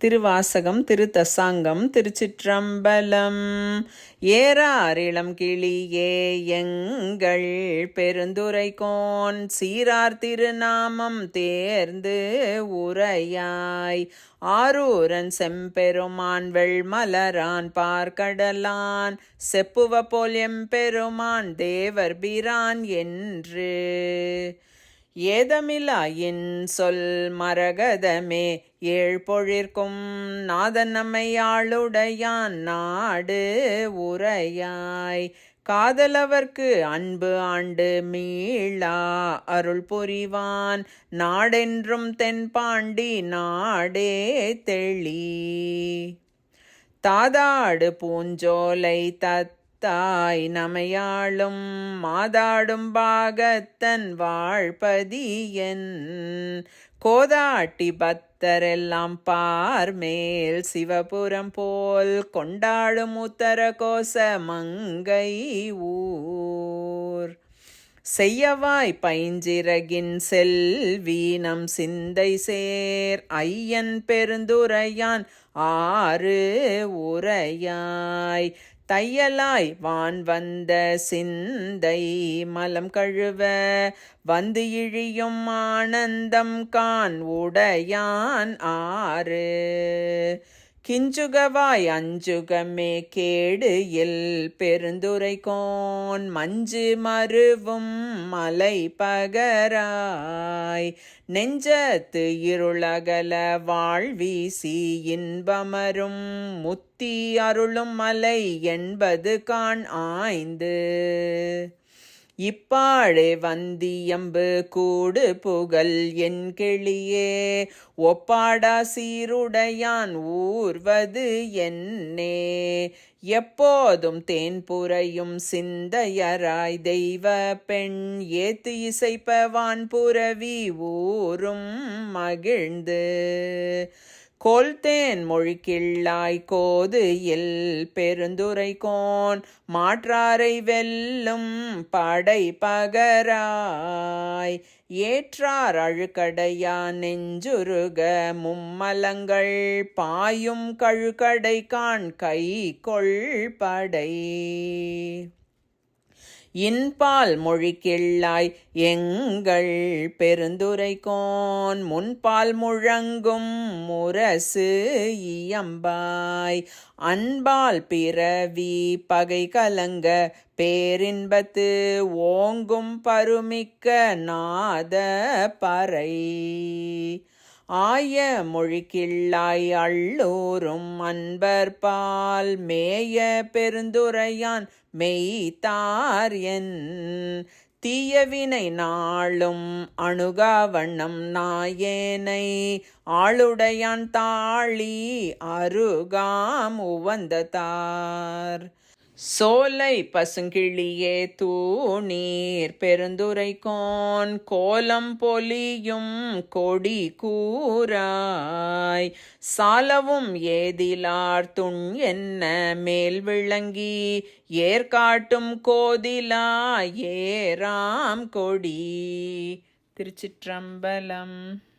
திருவாசகம் திருத்தசாங்கம் திருச்சிற்றம்பலம். ஏறார் இளம் கிளியே எங்கள் பெருந்துரைக்கோன் சீரார் திருநாமம் தேர்ந்து உரையாய் ஆரூரன் செம்பெருமான் வெள்மலரான் பார்க்கடலான் செப்புவ போல் எம்பெருமான் தேவர் பிரான் என்று ஏதமிலாயின் சொல் மரகதமே ஏழ்பொழிற்கும் நாதன் நம்மையாளுடையான் நாடு உரையாய் காதலவர்க்கு அன்பு ஆண்டு மீளா அருள் புரிவான் நாடென்றும் தென்பாண்டி நாடே தெளி தாதாடு பூஞ்சோலை தாய் நமையாளும் மாதாடும் பாகத்தன் வாழ்பதியன் கோதாட்டி பத்தரெல்லாம் பார்மேல் சிவபுரம் போல் கொண்டாடும் உத்தர கோச மங்கை ஊர் செய்யவாய் பைஞ்சிறகின் செல்வீனம் சிந்தை சேர் ஐயன் பெருந்துரையான் ஆறு உரையாய் தையலாய் வான் வந்த சிந்தை மலம் கழுவ வந்து இழியும் ஆனந்தம் கான் உடையான் ஆறு கிஞ்சுகவாய் அஞ்சுகமே கேடு எல் பெருந்துரைக்கோன் மஞ்சு மருவும் மலை பகராய் நெஞ்சத்து இருளகல வாழ்வீசி இன்பமரும் முத்தி அருளும் மலை என்பது கான் ஆய்ந்து இப்பாழே வந்தியம்பு கூடு புகழ் என் கிளியே ஒப்பாடா சீருடையான் ஊர்வது என்னே எப்போதும் தேன்புரையும் சிந்தையராய் தெய்வ பெண் ஏத்து இசைப்பவான் புரவி ஊரும் மகிழ்ந்து கோல்தேன் மொழிக்கிள்ளாய் கோது எல் பெருந்துரைக்கோன் மாற்றாரை வெல்லும் படை பகராய் ஏற்றார் அழுக்கடையா நெஞ்சுருக மும்மலங்கள் பாயும் கழுக்கடை கான் கை கொள்படை இன்பால் மொழிக்கிள்ளாய் எங்கள் பெருந்துரைக்கோன் முன்பால் முழங்கும் முரசு இயம்பாய் அன்பால் பிறவி பகை கலங்க பேரின்பத்து ஓங்கும் பருமிக்க நாத பறை ஆய மொழிக்கிள்ளாய் அள்ளூரும் அன்பர்பால் மேய பெருந்துரையான் மெய்தார் என் தீயவினை நாளும் அணுகாவண்ணம் நாயேனை ஆளுடையான் தாளி அருகாம் உவந்ததார் சோலை பசுங்கிளியே தூணீர் பெருந்துரைக்கோன் கோலம் பொலியும் கொடி கூராய் சாலவும் ஏதிலார் துண் என்ன மேல் விளங்கி ஏற்காட்டும் கோதிலா ஏராம் கொடி. திருச்சிற்றம்பலம்.